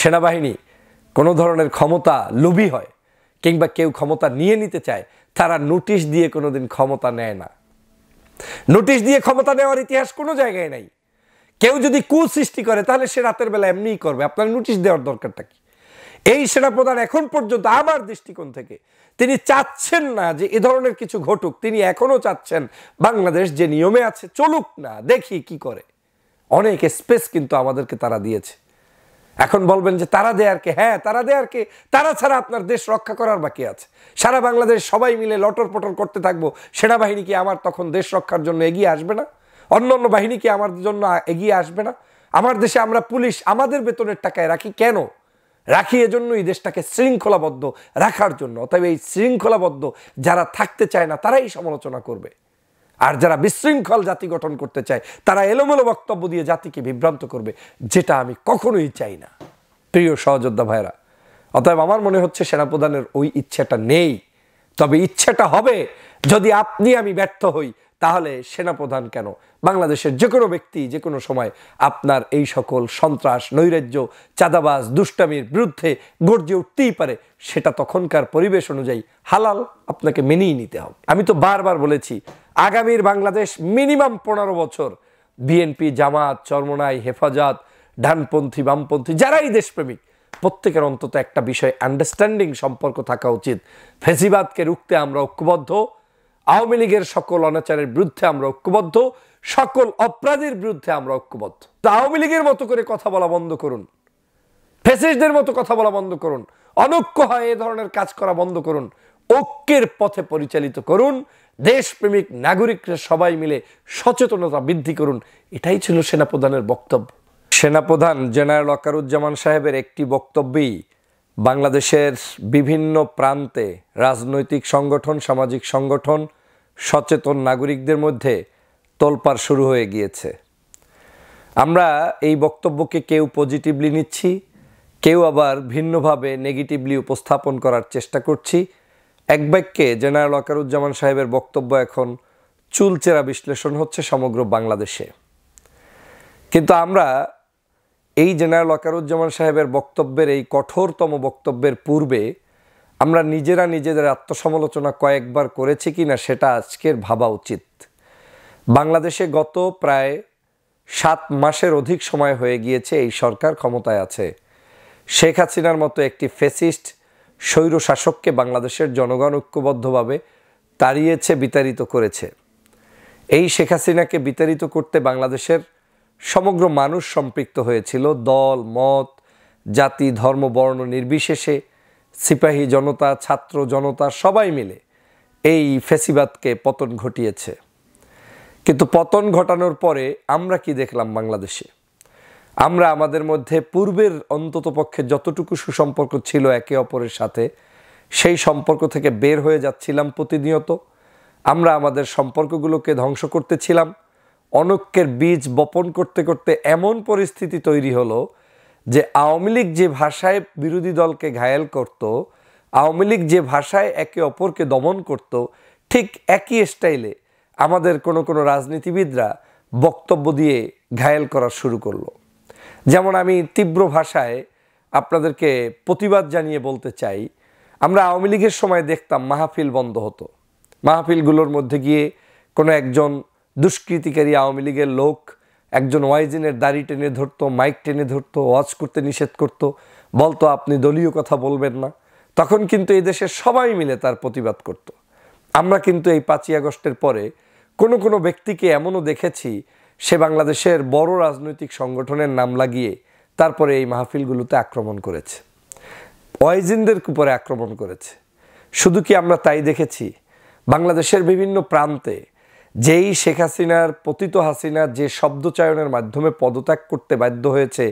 সেনাবাহিনী কোনো ধরনের ক্ষমতা লোভী হয় কিংবা কেউ ক্ষমতা নিয়ে নিতে চায়, তারা নোটিশ দিয়ে কোনোদিন ক্ষমতা নেয় না। নোটিশ দিয়ে ক্ষমতা নেওয়ার ইতিহাস কোনো জায়গায় নাই। কেউ যদি কুসৃষ্টি করে তাহলে সে রাতের বেলা এমনিই করবে, আপনার নোটিশ দেওয়ার দরকারটা কি? এই সেনাপ্রধান এখন পর্যন্ত আমার দৃষ্টিকোণ থেকে তিনি চাচ্ছেন না যে এ ধরনের কিছু ঘটুক। তিনি এখনো চাচ্ছেন বাংলাদেশ যে নিয়মে আছে চলুক না, দেখি কি করে। অনেক স্পেস কিন্তু আমাদেরকে তারা দিয়েছে। এখন বলবেন যে তারা দেয়ার কে? হ্যাঁ, তারা দেয়ার কে? তারা ছাড়া আপনার দেশ রক্ষা করার বাকি আছে? সারা বাংলাদেশ সবাই মিলে লটর পটর করতে থাকবো, সেনাবাহিনী কি আমার তখন দেশ রক্ষার জন্য এগিয়ে আসবে না? অন্য অন্য বাহিনী কি আমার জন্য এগিয়ে আসবে না? আমার দেশে আমরা পুলিশ আমাদের বেতনের টাকায় রাখি কেন? রাখি এজন্য এই দেশটাকে শৃঙ্খলাবদ্ধ রাখার জন্য। অতএব এই শৃঙ্খলাবদ্ধ যারা থাকতে চায় না তারাই সমালোচনা করবে, আর যারা বিশৃঙ্খল জাতি গঠন করতে চায় তারা এলোমেলো বক্তব্য দিয়ে জাতিকে বিভ্রান্ত করবে, যেটা আমি কখনোই চাই না। প্রিয় সহযোদ্ধা ভাইরা, অতএব আমার মনে হচ্ছে সেনাপ্রধানের ওই ইচ্ছাটা নেই। তবে ইচ্ছাটা হবে যদি আপনি আমি ব্যর্থ হই, তাহলে সেনাপ্রধান কেন, বাংলাদেশের যে কোনো ব্যক্তি যে কোনো সময় আপনার এই সকল সন্ত্রাস, নৈরাজ্য, চাঁদাবাজ, দুষ্টামির বিরুদ্ধে গর্জে উঠতেই পারে। সেটা তখনকার পরিবেশ অনুযায়ী হালাল, আপনাকে মেনেই নিতে হবে। আমি তো বারবার বলেছি, আগামীর বাংলাদেশ মিনিমাম 15 বছর বিএনপি, জামাত, চরমোনাই, হেফাজত, ডানপন্থী, বামপন্থী, যারাই দেশপ্রেমিক, প্রত্যেকের অন্তত একটা বিষয় আন্ডারস্ট্যান্ডিং সম্পর্ক থাকা উচিত। ফেসিবাদকে রুখতে আমরা ঐক্যবদ্ধ, আওয়ামী লীগের সকল অনাচারের বিরুদ্ধে আমরা ঐক্যবদ্ধ, সকল অপরাধের বিরুদ্ধে আমরা ঐক্যবদ্ধ। আওয়ামী লীগের মতো করে কথা বলা বন্ধ করুন, ফ্যাসিস্টদের মতো কথা বলা বন্ধ করুন, অনৈক্য হয় এ ধরনের কাজ করা বন্ধ করুন, ঐক্যের পথে পরিচালিত করুন, দেশপ্রেমিক নাগরিকরা সবাই মিলে সচেতনতা বৃদ্ধি করুন। এটাই ছিল সেনাপ্রধানের বক্তব্য। সেনাপ্রধান জেনারেল ওয়াকারুজ্জামান সাহেবের একটি বক্তব্যেই বাংলাদেশের বিভিন্ন প্রান্তে রাজনৈতিক সংগঠন, সামাজিক সংগঠন, সচেতন নাগরিকদের মধ্যে তোলপাড় শুরু হয়ে গিয়েছে। আমরা এই বক্তব্যকে কেউ পজিটিভলি নিচ্ছি, কেউ আবার ভিন্নভাবে নেগেটিভলি উপস্থাপন করার চেষ্টা করছি। এক বাক্যে জেনারেল ওয়াকারুজ্জামান সাহেবের বক্তব্য এখন চুলচেরা বিশ্লেষণ হচ্ছে সমগ্র বাংলাদেশে। কিন্তু আমরা এই জেনারেল ওয়াকারুজ্জামান সাহেবের বক্তব্যের, এই কঠোরতম বক্তব্যের পূর্বে আমরা নিজেরা নিজেদের আত্মসমালোচনা কয়েকবার করেছি কিনা সেটা আজকের ভাবা উচিত। বাংলাদেশে গত প্রায় 7 মাসের অধিক সময় হয়ে গিয়েছে এই সরকার ক্ষমতায় আছে। শেখ হাসিনার মতো একটি ফ্যাসিস্ট স্বৈর শাসককে বাংলাদেশের জনগণ ঐক্যবদ্ধভাবে তাড়িয়েছে, বিতাড়িত করেছে। এই শেখ হাসিনাকে বিতাড়িত করতে বাংলাদেশের সমগ্র মানুষ সম্পৃক্ত হয়েছিল। দল, মত, জাতি, ধর্ম, বর্ণ নির্বিশেষে সিপাহী জনতা, ছাত্র জনতা সবাই মিলে এই ফ্যাসিবাদকে পতন ঘটিয়েছে। কিন্তু পতন ঘটানোর পরে আমরা কি দেখলাম বাংলাদেশে? আমরা আমাদের মধ্যে পূর্বের অন্ততপক্ষে যতটুকু সুসম্পর্ক ছিল একে অপরের সাথে, সেই সম্পর্ক থেকে বের হয়ে যাচ্ছিলাম প্রতিনিয়ত। আমরা আমাদের সম্পর্কগুলোকে ধ্বংস করতেছিলাম। অনৈক্যের বীজ বপন করতে করতে এমন পরিস্থিতি তৈরি হলো যে আওয়ামী লীগ যে ভাষায় বিরোধী দলকে ঘায়েল করত, আওয়ামী লীগ যে ভাষায় একে অপরকে দমন করত, ঠিক একই স্টাইলে আমাদের কোনো কোনো রাজনীতিবিদরা বক্তব্য দিয়ে ঘায়েল করা শুরু করলো। যেমন আমি তীব্র ভাষায় আপনাদেরকে প্রতিবাদ জানিয়ে বলতে চাই, আমরা আওয়ামী লীগের সময় দেখতাম মাহফিল বন্ধ হতো। মাহফিলগুলোর মধ্যে গিয়ে কোনো একজন দুষ্কৃতিকারী আওয়ামী লীগের লোক একজন ওয়াইজিনের দাড়ি টেনে ধরতো, মাইক টেনে ধরতো, ওয়াজ করতে নিষেধ করতো, বলতো আপনি দলীয় কথা বলবেন না। তখন কিন্তু এই দেশের সবাই মিলে তার প্রতিবাদ করত। আমরা কিন্তু এই 5ই আগস্টের পরে কোনো কোনো ব্যক্তিকে এমনও দেখেছি, সে বাংলাদেশের বড় রাজনৈতিক সংগঠনের নাম লাগিয়ে তারপরে এই মাহফিলগুলোতে আক্রমণ করেছে, ওয়াইজিনদের উপরে আক্রমণ করেছে। শুধু কি আমরা তাই দেখেছি? বাংলাদেশের বিভিন্ন প্রান্তে যেই শেখ হাসিনার, পতিত হাসিনার যে শব্দচয়নের মাধ্যমে পদত্যাগ করতে বাধ্য হয়েছে,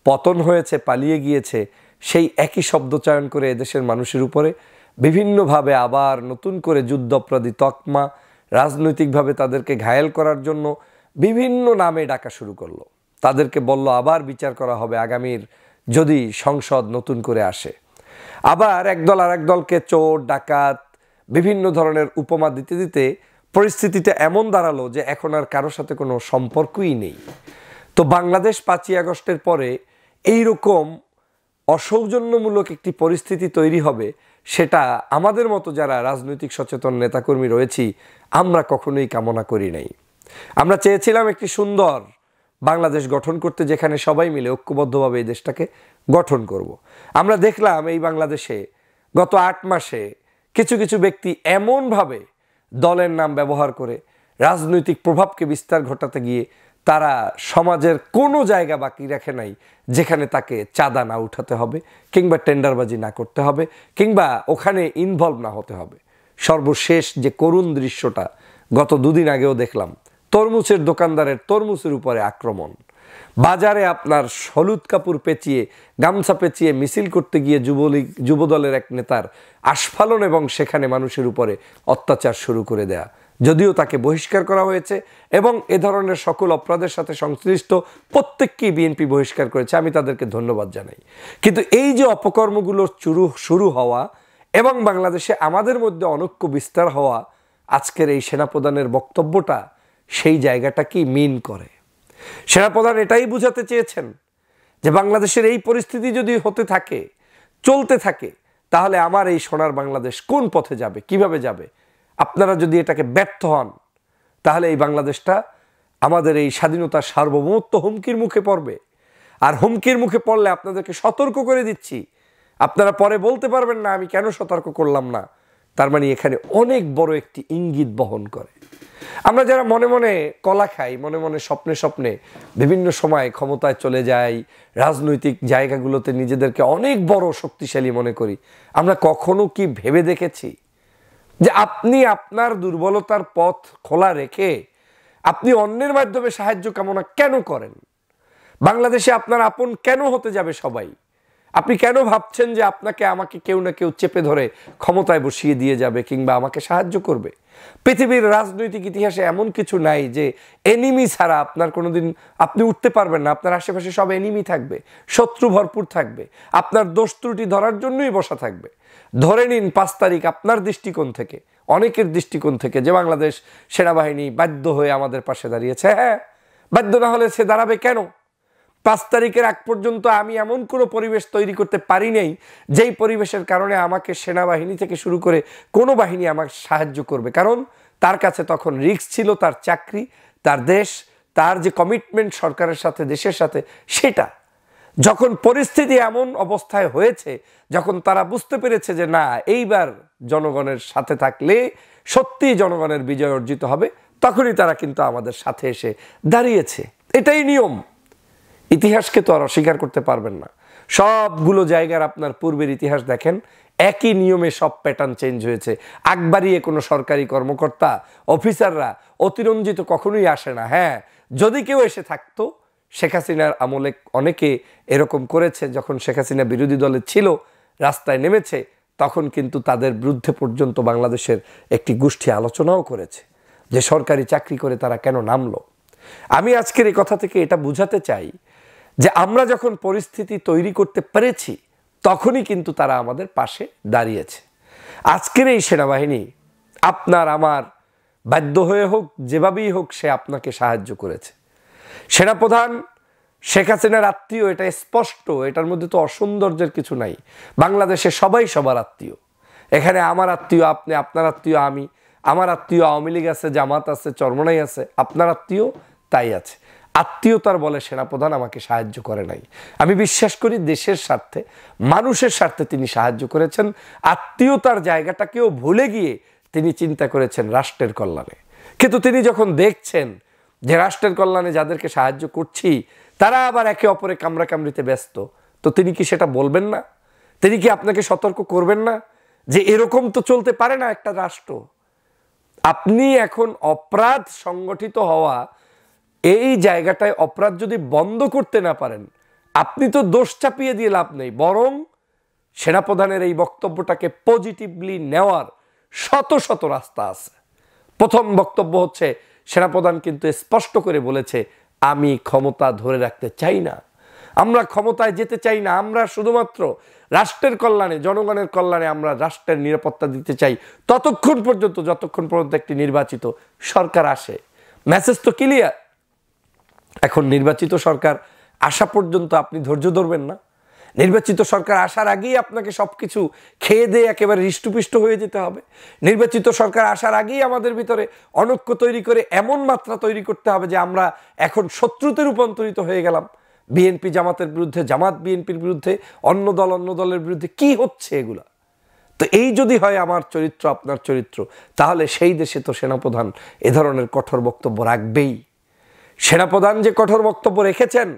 পতন হয়েছে, পালিয়ে গিয়েছে, সেই একই শব্দচয়ন করে এদেশের মানুষের উপরে বিভিন্নভাবে আবার নতুন করে যুদ্ধাপরাধী তকমা, রাজনৈতিকভাবে তাদেরকে ঘায়েল করার জন্য বিভিন্ন নামে ডাকা শুরু করলো। তাদেরকে বলল আবার বিচার করা হবে আগামীর যদি সংসদ নতুন করে আসে। আবার একদল আর এক দলকে চোর, ডাকাত, বিভিন্ন ধরনের উপমা দিতে দিতে পরিস্থিতিটা এমন দাঁড়ালো যে এখন আর কারোর সাথে কোনো সম্পর্কই নেই। তো বাংলাদেশ 5ই আগস্টের পরে এইরকম অসৌজন্যমূলক একটি পরিস্থিতি তৈরি হবে, সেটা আমাদের মতো যারা রাজনৈতিক সচেতন নেতাকর্মী রয়েছি আমরা কখনোই কামনা করি নাই। আমরা চেয়েছিলাম একটি সুন্দর বাংলাদেশ গঠন করতে, যেখানে সবাই মিলে ঐক্যবদ্ধভাবে এই দেশটাকে গঠন করব। আমরা দেখলাম এই বাংলাদেশে গত 8 মাসে কিছু কিছু ব্যক্তি এমনভাবে দলের নাম ব্যবহার করে রাজনৈতিক প্রভাবকে বিস্তার ঘটাতে গিয়ে তারা সমাজের কোনো জায়গা বাকি রাখে নাই যেখানে তাকে চাঁদা না উঠাতে হবে, কিংবা টেন্ডারবাজি না করতে হবে, কিংবা ওখানে ইনভলভ না হতে হবে। সর্বশেষ যে করুণ দৃশ্যটা গত 2 দিন আগেও দেখলাম, তরমুজের দোকানদারের তরমুজের উপরে আক্রমণ, বাজারে আপনার হলুদ কাপড় পেঁচিয়ে গামছা পেঁচিয়ে মিছিল করতে গিয়ে যুবদলের এক নেতার আস্ফালন এবং সেখানে মানুষের উপরে অত্যাচার শুরু করে দেয়া। যদিও তাকে বহিষ্কার করা হয়েছে এবং এ ধরনের সকল অপরাধের সাথে সংশ্লিষ্ট প্রত্যেককেই বিএনপি বহিষ্কার করেছে, আমি তাদেরকে ধন্যবাদ জানাই। কিন্তু এই যে অপকর্মগুলোর শুরু হওয়া এবং বাংলাদেশে আমাদের মধ্যে অনৈক্য বিস্তার হওয়া, আজকের এই সেনাপ্রধানের বক্তব্যটা সেই জায়গাটা কি মিন করে। সেনাপ্রধান এটাই বুঝাতে চেয়েছেন যে বাংলাদেশের এই পরিস্থিতি যদি হতে থাকে, চলতে থাকে, তাহলে আমার এই সোনার বাংলাদেশ কোন পথে যাবে, কিভাবে যাবে। আপনারা যদি এটাকে ব্যর্থ হন, তাহলে এই বাংলাদেশটা আমাদের এই স্বাধীনতার সার্বভৌমত্ব হুমকির মুখে পড়বে। আর হুমকির মুখে পড়লে আপনাদেরকে সতর্ক করে দিচ্ছি, আপনারা পরে বলতে পারবেন না আমি কেন সতর্ক করলাম না। তার মানে এখানে অনেক বড় একটি ইঙ্গিত বহন করে। আমরা যারা মনে মনে কলা খাই, মনে মনে স্বপ্নে স্বপ্নে বিভিন্ন সময় ক্ষমতায় চলে যাই, রাজনৈতিক জায়গাগুলোতে নিজেদেরকে অনেক বড় শক্তিশালী মনে করি, আমরা কখনো কি ভেবে দেখেছি যে আপনি আপনার দুর্বলতার পথ খোলা রেখে আপনি অন্যের মাধ্যমে সাহায্য কামনা কেন করেন? বাংলাদেশে আপনার আপন কেন হতে যাবে সবাই? আপনি কেন ভাবছেন যে আপনাকে আমাকে কেউ না কেউ চেপে ধরে ক্ষমতায় বসিয়ে দিয়ে যাবে কিংবা আমাকে সাহায্য করবে? পৃথিবীর রাজনৈতিক ইতিহাসে এমন কিছু নাই যে এনিমি ছাড়া আপনার কোনোদিন আপনি উঠতে পারবেন না। আপনার আশেপাশে সব এনিমি থাকবে, শত্রু ভরপুর থাকবে, আপনার দোষ ত্রুটি ধরার জন্যই বসা থাকবে। ধরে নিন 5 তারিখ আপনার দৃষ্টিকোণ থেকে, অনেকের দৃষ্টিকোণ থেকে, যে বাংলাদেশ সেনাবাহিনী বাধ্য হয়ে আমাদের পাশে দাঁড়িয়েছে। হ্যাঁ, বাধ্য না হলে সে দাঁড়াবে কেন? 5 তারিখের আগ পর্যন্ত আমি এমন কোনো পরিবেশ তৈরি করতে পারি নাই যেই পরিবেশের কারণে আমাকে সেনাবাহিনী থেকে শুরু করে কোনো বাহিনী আমাকে সাহায্য করবে। কারণ তার কাছে তখন রিস্ক ছিল, তার চাকরি, তার দেশ, তার যে কমিটমেন্ট সরকারের সাথে, দেশের সাথে, সেটা। যখন পরিস্থিতি এমন অবস্থায় হয়েছে, যখন তারা বুঝতে পেরেছে যে না, এইবার জনগণের সাথে থাকলে সত্যি জনগণের বিজয় অর্জিত হবে, তখনই তারা কিন্তু আমাদের সাথে এসে দাঁড়িয়েছে। এটাই নিয়ম। ইতিহাসকে তো আর অস্বীকার করতে পারবেন না। সবগুলো জায়গার আপনার পূর্বের ইতিহাস দেখেন, একই নিয়মে সব প্যাটার্ন চেঞ্জ হয়েছে। আগ বাড়িয়ে কোনো সরকারি কর্মকর্তা, অফিসাররা অতিরঞ্জিত কখনোই আসে না। হ্যাঁ, যদি কেউ এসে থাকতো, শেখ হাসিনার আমলে অনেকে এরকম করেছে। যখন শেখ হাসিনা বিরোধী দলে ছিল, রাস্তায় নেমেছে, তখন কিন্তু তাদের বিরুদ্ধে পর্যন্ত বাংলাদেশের একটি গোষ্ঠী আলোচনাও করেছে যে সরকারি চাকরি করে তারা কেন নামলো। আমি আজকের এই কথা থেকে এটা বুঝাতে চাই যে আমরা যখন পরিস্থিতি তৈরি করতে পেরেছি, তখনই কিন্তু তারা আমাদের পাশে দাঁড়িয়েছে। আজকের এই সেনাবাহিনী আপনার আমার বাধ্য হয়ে হোক, যেভাবেই হোক, সে আপনাকে সাহায্য করেছে। সেনাপ্রধান শেখ হাসিনার আত্মীয়, এটা স্পষ্ট। এটার মধ্যে তো অসৌন্দর্যের কিছু নাই। বাংলাদেশে সবাই সবার আত্মীয়। এখানে আমার আত্মীয় আপনি, আপনার আত্মীয় আমি, আমার আত্মীয় আওয়ামী লীগ আছে, জামাত আছে, চরমনাই আছে, আপনার আত্মীয় তাই আছে। আত্মীয়তার বলে সেনাপ্রধান আমাকে সাহায্য করে নাই। আমি বিশ্বাস করি দেশের স্বার্থে, মানুষের স্বার্থে তিনি সাহায্য করেছেন। আত্মীয়তার জায়গাটাকেও ভুলে গিয়ে তিনি চিন্তা করেছেন রাষ্ট্রের কল্যাণে। কিন্তু তিনি যখন দেখছেন যে রাষ্ট্রের কল্যাণে যাদেরকে সাহায্য করছি তারা আবার একে অপরে কামড়াকামড়িতে ব্যস্ত, তো তিনি কি সেটা বলবেন না? তিনি কি আপনাকে সতর্ক করবেন না যে এরকম তো চলতে পারে না একটা রাষ্ট্র? আপনি এখন অপরাধ সংগঠিত হওয়া, এই জায়গাটায় অপরাধ যদি বন্ধ করতে না পারেন, আপনি তো দোষ চাপিয়ে দিয়ে লাভ নেই। বরং সেনাপ্রধানের এই বক্তব্যটাকে পজিটিভলি নেওয়ার শত শত রাস্তা আছে। প্রথম বক্তব্য হচ্ছে, সেনাপ্রধান কিন্তু স্পষ্ট করে বলেছে, আমি ক্ষমতা ধরে রাখতে চাই না, আমরা ক্ষমতায় যেতে চাই না, আমরা শুধুমাত্র রাষ্ট্রের কল্যাণে, জনগণের কল্যাণে আমরা রাষ্ট্রের নিরাপত্তা দিতে চাই ততক্ষণ পর্যন্ত, যতক্ষণ পর্যন্ত একটি নির্বাচিত সরকার আসে। মেসেজ তো ক্লিয়ার। এখন নির্বাচিত সরকার আসা পর্যন্ত আপনি ধৈর্য ধরবেন না? নির্বাচিত সরকার আসার আগেই আপনাকে সবকিছু খেয়ে দিয়ে একেবারে হৃষ্টপুষ্ট হয়ে যেতে হবে। নির্বাচিত সরকার আসার আগেই আমাদের ভিতরে অনৈক্য তৈরি করে এমন মাত্রা তৈরি করতে হবে যে আমরা এখন শত্রুতে রূপান্তরিত হয়ে গেলাম। বিএনপি জামাতের বিরুদ্ধে, জামাত বিএনপির বিরুদ্ধে, অন্য দলের বিরুদ্ধে। কি হচ্ছে এগুলা? তো এই যদি হয় আমার চরিত্র, আপনার চরিত্র, তাহলে সেই দেশে তো সেনাপ্রধান এ ধরনের কঠোর বক্তব্য রাখবেই। সেনাপ্রধান যে কঠোর বক্তব্য রেখেছেন,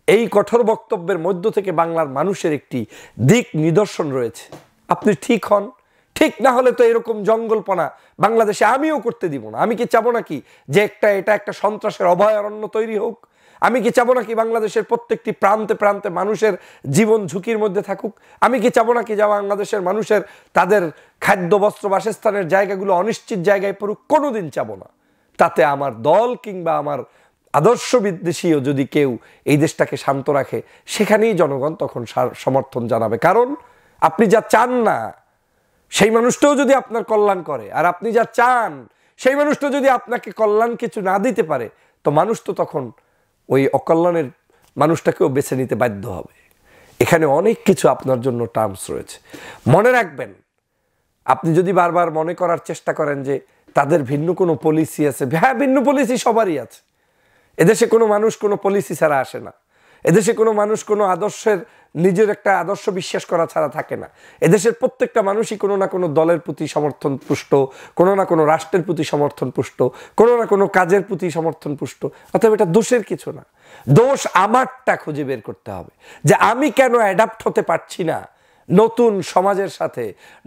এই কঠোর বক্তব্যের মধ্য থেকে বাংলার মানুষের একটি দিক নিদর্শন রয়েছে। আপনি ঠিক হন, ঠিক না হলে তো এরকম জঙ্গলপনা বাংলাদেশে আমিও করতে দিব না। আমি কি চাবো নাকি যে এটা একটা সন্ত্রাসের অভয়ারণ্য তৈরি হোক? আমি কি চাবো নাকি বাংলাদেশের প্রত্যেকটি প্রান্তে প্রান্তে মানুষের জীবন ঝুঁকির মধ্যে থাকুক? আমি কি চাবো নাকি যে বাংলাদেশের মানুষের তাদের খাদ্য, বস্ত্র, বাসস্থানের জায়গাগুলো অনিশ্চিত জায়গায় পড়ুক? কোনোদিন চাবো না। তাতে আমার দল কিংবা আমার আদর্শ বিদ্বেষীও যদি কেউ এই দেশটাকে শান্ত রাখে, সেখানেই জনগণ তখন সমর্থন জানাবে। কারণ আপনি যা চান না সেই মানুষটাও যদি আপনার কল্যাণ করে, আর আপনি যা চান সেই মানুষটা যদি আপনাকে কল্যাণ কিছু না দিতে পারে, তো মানুষ তো তখন ওই অকল্যাণের মানুষটাকেও বেছে নিতে বাধ্য হবে। এখানে অনেক কিছু আপনার জন্য টার্মস রয়েছে। মনে রাখবেন, আপনি যদি বারবার মনে করার চেষ্টা করেন যে তাদের ভিন্ন কোনো পলিসি আছে, হ্যাঁ, ভিন্ন পলিসি সবারই আছে। এদেশে কোনো মানুষ কোনো পলিসি ছাড়া আসে না। এদেশে কোনো মানুষ কোনো আদর্শের, নিজের একটা আদর্শ বিশ্বাস করা ছাড়া থাকে না। এদেশের প্রত্যেকটা মানুষই কোনো না কোনো দলের প্রতি সমর্থন পুষ্ট, কোনো না কোনো রাষ্ট্রের প্রতি সমর্থন পুষ্ট, কোনো না কোনো কাজের প্রতি সমর্থন পুষ্ট। অতএব এটা দোষের কিছু না। দোষ আমারটা খুঁজে বের করতে হবে যে আমি কেন অ্যাডাপ্ট হতে পারছি না নতুন সমাজের সাথে,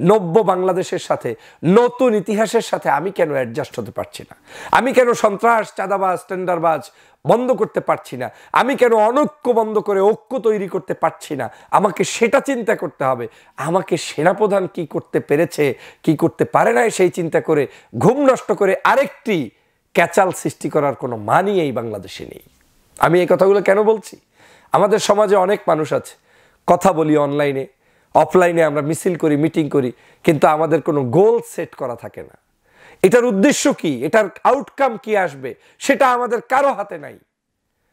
নব্য বাংলাদেশের সাথে, নতুন ইতিহাসের সাথে। আমি কেন অ্যাডজাস্ট হতে পারছি না? আমি কেন সন্ত্রাস, চাঁদাবাজ, টেন্ডারবাজ বন্ধ করতে পারছি না? আমি কেন অনৈক্য বন্ধ করে ঐক্য তৈরি করতে পারছি না? আমাকে সেটা চিন্তা করতে হবে। আমাকে সেনাপ্রধান কি করতে পেরেছে, কি করতে পারে না, সেই চিন্তা করে ঘুম নষ্ট করে আরেকটি ক্যাচাল সৃষ্টি করার কোনো মানই এই বাংলাদেশে নেই। আমি এই কথাগুলো কেন বলছি? আমাদের সমাজে অনেক মানুষ আছে, কথা বলি অনলাইনে, অফলাইনে আমরা মিছিল করি, মিটিং করি, কিন্তু আমাদের কোনো গোল সেট করা থাকে না। এটার উদ্দেশ্য কি, এটার আউটকাম কি আসবে, সেটা আমাদের কারো হাতে নাই।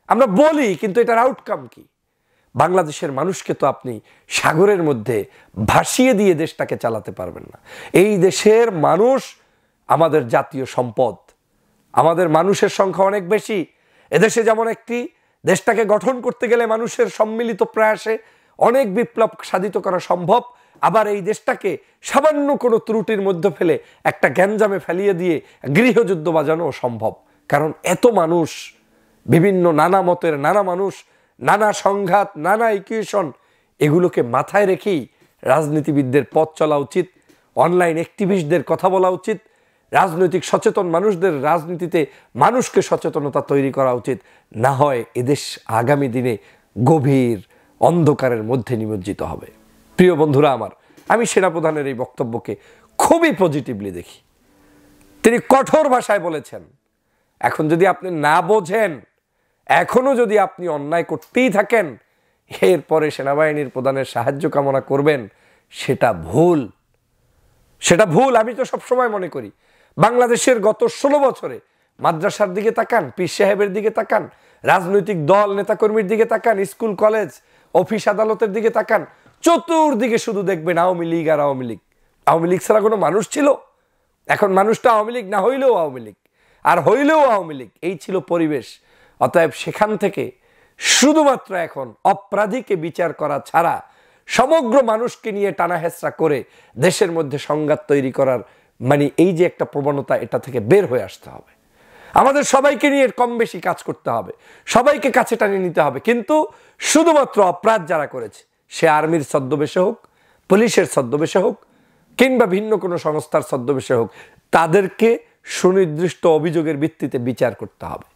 আমরা বলি, কিন্তু এটার আউটকাম কি? বাংলাদেশের মানুষকে তো আপনি সাগরের মধ্যে ভাসিয়ে দিয়ে দেশটাকে চালাতে পারবেন না। এই দেশের মানুষ আমাদের জাতীয় সম্পদ। আমাদের মানুষের সংখ্যা অনেক বেশি। এদেশে যেমন একটি দেশটাকে গঠন করতে গেলে মানুষের সম্মিলিত প্রয়াসে অনেক বিপ্লব সাধিত করা সম্ভব, আবার এই দেশটাকে সামান্য কোনো ত্রুটির মধ্যে ফেলে একটা গ্যাঞ্জামে ফেলিয়ে দিয়ে গৃহযুদ্ধ বাজানো সম্ভব। কারণ এত মানুষ, বিভিন্ন নানা মতের নানা মানুষ, নানা সংঘাত, নানা ইকুয়েশন, এগুলোকে মাথায় রেখেই রাজনীতিবিদদের পথ চলা উচিত। অনলাইন অ্যাক্টিভিস্টদের কথা বলা উচিত। রাজনৈতিক সচেতন মানুষদের রাজনীতিতে মানুষকে সচেতনতা তৈরি করা উচিত। না হয় এদেশ আগামী দিনে গভীর অন্ধকারের মধ্যে নিমজ্জিত হবে। প্রিয় বন্ধুরা আমার, আমি সেনাপ্রধানের এই বক্তব্যকে খুবই পজিটিভলি দেখি। তিনি কঠোর ভাষায় বলেছেন। এখন যদি আপনি না বোঝেন, এখনো যদি আপনি অন্যায় করতেই থাকেন, এরপরে সেনাবাহিনীর প্রধানের সাহায্য কামনা করবেন, সেটা ভুল। সেটা ভুল। আমি তো সবসময় মনে করি বাংলাদেশের গত 16 বছরে মাদ্রাসার দিকে তাকান, পীর সাহেবের দিকে তাকান, রাজনৈতিক দল নেতাকর্মীর দিকে তাকান, স্কুল কলেজ অফিস আদালতের দিকে তাকান, চতুর্দিকে শুধু দেখবেন আওয়ামী লীগ আর আওয়ামী লীগ। আওয়ামী লীগ ছাড়া কোনো মানুষ ছিল? এখন মানুষটা আওয়ামী লীগ না হইলেও আওয়ামী লীগ, আর হইলেও আওয়ামী লীগ, এই ছিল পরিবেশ। অতএব সেখান থেকে শুধুমাত্র এখন অপরাধীকে বিচার করা ছাড়া সমগ্র মানুষকে নিয়ে টানা হেঁচড়া করে দেশের মধ্যে সংঘাত তৈরি করার এই যে একটা প্রবণতা, এটা থেকে বের হয়ে আসতে হবে। আমাদের সবাইকে নিয়ে কম বেশি কাজ করতে হবে, সবাইকে কাছে টানিয়ে নিতে হবে। কিন্তু শুধুমাত্র অপরাধ যারা করেছে, সে আর্মির ছদ্মবেশে হোক, পুলিশের ছদ্মবেশে হোক, কিংবা ভিন্ন কোনো সংস্থার ছদ্মবেশে হোক, তাদেরকে সুনির্দিষ্ট অভিযোগের ভিত্তিতে বিচার করতে হবে।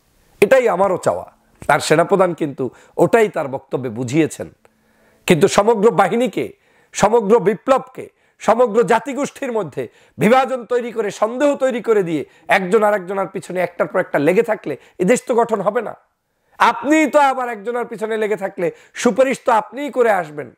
এটাই আমারও চাওয়া। তার সেনাপ্রধান কিন্তু ওটাই তার বক্তব্যে বুঝিয়েছেন। কিন্তু সমগ্র বাহিনীকে, সমগ্র বিপ্লবকে, সমগ্র জাতিগোষ্ঠীর মধ্যে বিভাজন তৈরি করে, সন্দেহ তৈরি করে দিয়ে একজন আরেকজনের পিছনে একটার পর একটা লেগে থাকলে এ দেশ তো গঠন হবে না। আপনিই তো আবার একজনের পিছনে লেগে থাকলে সুপারিশ তো আপনিই করে আসবেন।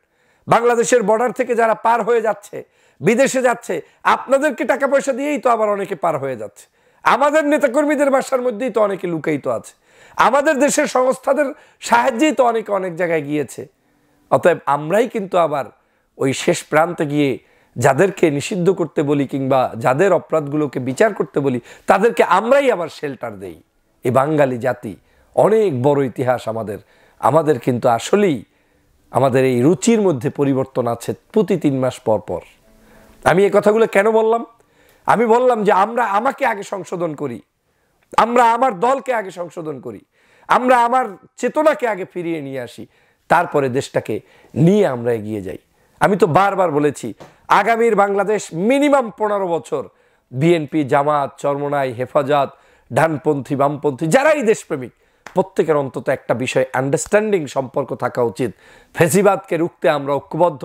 বাংলাদেশের বর্ডার থেকে যারা পার হয়ে যাচ্ছে, বিদেশে যাচ্ছে, আপনাদেরকে টাকা পয়সা দিয়েই তো আবার অনেকে পার হয়ে যাচ্ছে। আমাদের নেতাকর্মীদের বাসার মধ্যেই তো অনেকে লুকায়িত আছে। আমাদের দেশের সংস্থাদের সাহায্যেই তো অনেকে অনেক জায়গায় গিয়েছে। অতএব আমরাই কিন্তু আবার ওই শেষ প্রান্তে গিয়ে যাদেরকে নিষিদ্ধ করতে বলি কিংবা যাদের অপরাধগুলোকে বিচার করতে বলি তাদেরকে আমরাই আবার শেল্টার দেই। এই বাঙালি জাতি অনেক বড় ইতিহাস আমাদের কিন্তু আসলেই আমাদের এই রুচির মধ্যে পরিবর্তন আছে প্রতি 3 মাস পর পর। আমি এই কথাগুলো কেন বললাম? আমি বললাম যে আমরা আমাকে আগে সংশোধন করি, আমরা আমার দলকে আগে সংশোধন করি, আমরা আমার চেতনাকে আগে ফিরিয়ে নিয়ে আসি, তারপরে দেশটাকে নিয়ে আমরা এগিয়ে যাই। আমি তো বারবার বলেছি আগামীর বাংলাদেশ মিনিমাম 15 বছর বিএনপি, জামাত, চরমোনাই, হেফাজত, ডানপন্থী, বামপন্থী যারাই দেশপ্রেমিক প্রত্যেকের অন্তত একটা বিষয় আন্ডারস্ট্যান্ডিং সম্পর্ক থাকা উচিত। ফেসিবাদকে রুখতে আমরা ঐক্যবদ্ধ,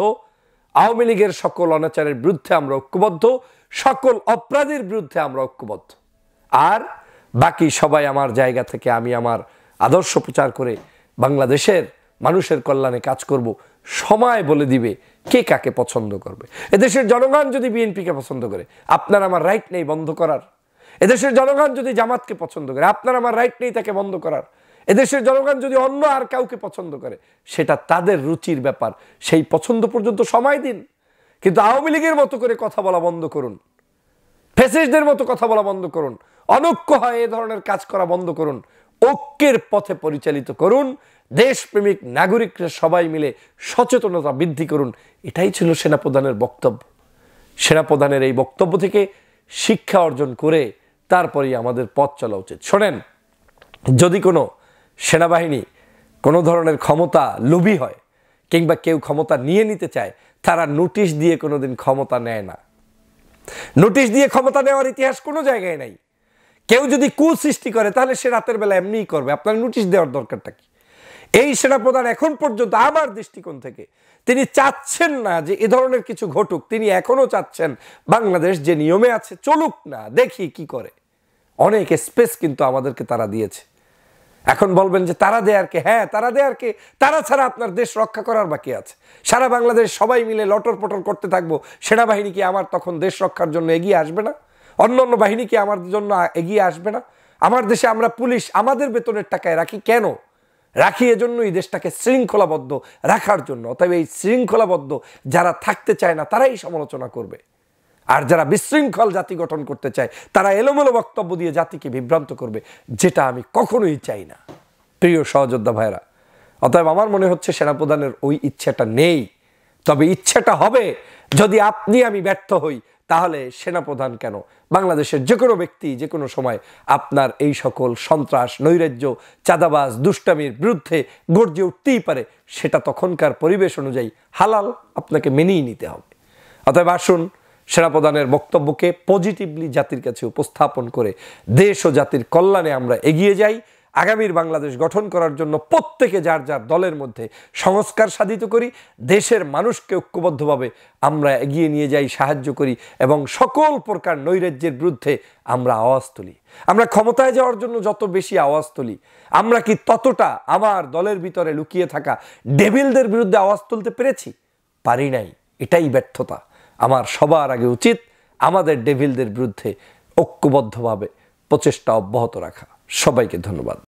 আওয়ামী লীগের সকল অনাচারের বিরুদ্ধে আমরা ঐক্যবদ্ধ, সকল অপরাধীর বিরুদ্ধে আমরা ঐক্যবদ্ধ। আর বাকি সবাই আমার জায়গা থেকে আমি আমার আদর্শ প্রচার করে বাংলাদেশের মানুষের কল্যাণে কাজ করব। সময় বলে দিবে কে কাকে পছন্দ করবে। এদেশের জনগণ যদি বিএনপিকে পছন্দ করে আপনার আমার রাইট নেই বন্ধ করার। এদেশের জনগণ যদি জামাতকে পছন্দ করে আপনার আমার রাইট নেই তাকে বন্ধ করার। এদেশের জনগণ যদি অন্য আর কাউকে পছন্দ করে সেটা তাদের রুচির ব্যাপার, সেই পছন্দ পর্যন্ত সময় দিন। কিন্তু আওয়ামী লীগের মতো করে কথা বলা বন্ধ করুন, ফ্যাসিস্টদের মতো কথা বলা বন্ধ করুন, অনৈক্য হয় এ ধরনের কাজ করা বন্ধ করুন, ঐক্যের পথে পরিচালিত করুন, দেশপ্রেমিক নাগরিকরা সবাই মিলে সচেতনতা বৃদ্ধি করুন। এটাই ছিল সেনাপ্রধানের বক্তব্য। সেনাপ্রধানের এই বক্তব্য থেকে শিক্ষা অর্জন করে তারপরেই আমাদের পথ চলা উচিত। শোনেন, যদি কোনো সেনাবাহিনী কোনো ধরনের ক্ষমতা লোভী হয় কিংবা কেউ ক্ষমতা নিয়ে নিতে চায়, তারা নোটিশ দিয়ে কোনোদিন ক্ষমতা নেয় না। নোটিশ দিয়ে ক্ষমতা নেওয়ার ইতিহাস কোনো জায়গায় নাই। কেউ যদি কুসৃষ্টি করে তাহলে সে রাতের বেলা এমনিই করবে, আপনার নোটিশ দেওয়ার দরকারটা কি? এই সেনাপ্রধান এখন পর্যন্ত আমার দৃষ্টিকোণ থেকে তিনি চাচ্ছেন না যে এ ধরনের কিছু ঘটুক। তিনি এখনো চাচ্ছেন বাংলাদেশ যে নিয়মে আছে চলুক না, দেখি কি করে। অনেক স্পেস কিন্তু আমাদেরকে তারা দিয়েছে। এখন বলবেন যে তারা দেয়ার কে? হ্যাঁ, তারা দেয়ার কে? তারা ছাড়া আপনার দেশ রক্ষা করার বাকি আছে। সারা বাংলাদেশ সবাই মিলে লটর পটর করতে থাকবো, সেনাবাহিনী কি আমার তখন দেশ রক্ষার জন্য এগিয়ে আসবে না? অন্য অন্য বাহিনী কি আমার জন্য এগিয়ে আসবে না? আমার দেশে আমরা পুলিশ আমাদের বেতনের টাকায় রাখি। কেন রাখি? এজন্যই দেশটাকে শৃঙ্খলাবদ্ধ রাখার জন্য। অতএব এই শৃঙ্খলাবদ্ধ যারা থাকতে চায় না তারাই সমালোচনা করবে, আর যারা বিশৃঙ্খল জাতি গঠন করতে চায় তারা এলোমেলো বক্তব্য দিয়ে জাতিকে বিভ্রান্ত করবে, যেটা আমি কখনোই চাই না। প্রিয় সহযোদ্ধা ভাইরা, অতএব আমার মনে হচ্ছে সেনাপ্রধানের ওই ইচ্ছাটা নেই। তবে ইচ্ছাটা হবে যদি আপনি আমি ব্যর্থ হই, তাহলে সেনাপ্রধান কেন, বাংলাদেশের যে কোনো ব্যক্তি যে কোনো সময় আপনার এই সকল সন্ত্রাস, নৈরাজ্য, চাঁদাবাজ, দুষ্টামির বিরুদ্ধে গর্জে উঠতেই পারে। সেটা তখনকার পরিবেশ অনুযায়ী হালাল, আপনাকে মেনেই নিতে হবে। অতএব আসুন সেনাপ্রধানের বক্তব্যকে পজিটিভলি জাতির কাছে উপস্থাপন করে দেশ ও জাতির কল্যাণে আমরা এগিয়ে যাই। আগামীর বাংলাদেশ গঠন করার জন্য প্রত্যেকে যার যার দলের মধ্যে সংস্কার সাধিত করি, দেশের মানুষকে ঐক্যবদ্ধভাবে আমরা এগিয়ে নিয়ে যাই, সাহায্য করি এবং সকল প্রকার নৈরাজ্যের বিরুদ্ধে আমরা আওয়াজ তুলি। আমরা ক্ষমতায় যাওয়ার জন্য যত বেশি আওয়াজ তুলি, আমরা কি ততটা আমার দলের ভিতরে লুকিয়ে থাকা ডেভিলদের বিরুদ্ধে আওয়াজ তুলতে পেরেছি? পারি নাই। এটাই ব্যর্থতা। আমার সবার আগে উচিত আমাদের ডেভিলদের বিরুদ্ধে ঐক্যবদ্ধভাবে প্রচেষ্টা অব্যাহত রাখা। সবাইকে ধন্যবাদ।